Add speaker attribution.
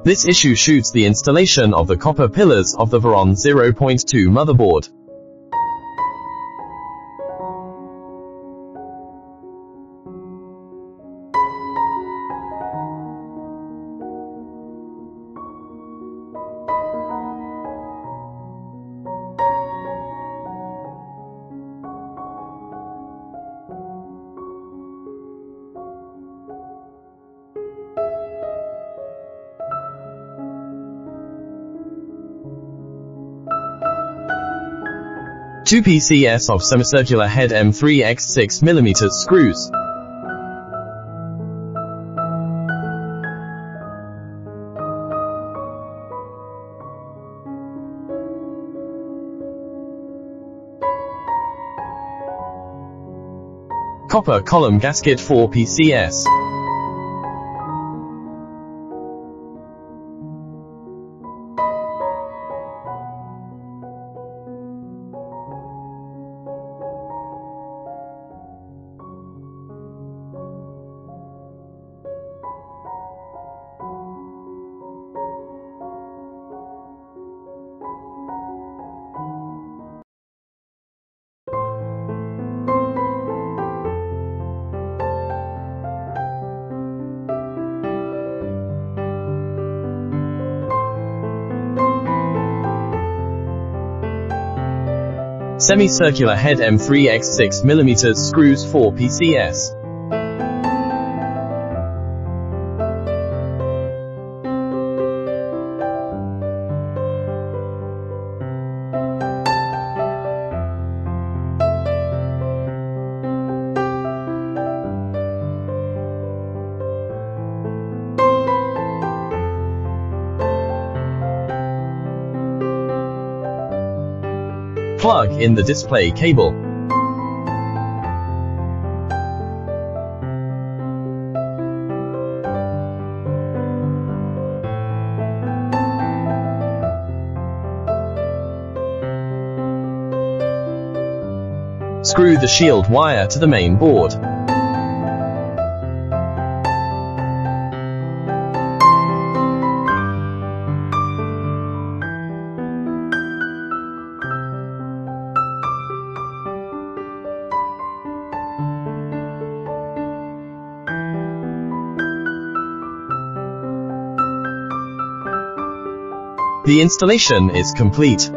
Speaker 1: This issue shoots the installation of the copper pillars of the VORON 0.2 motherboard. Two PCS of semicircular head M3 x 6 mm screws. Copper column gasket 4 PCS. Semicircular head M3 x 6 mm screws 4 PCS. Plug in the display cable. Screw the shield wire to the main board. The installation is complete.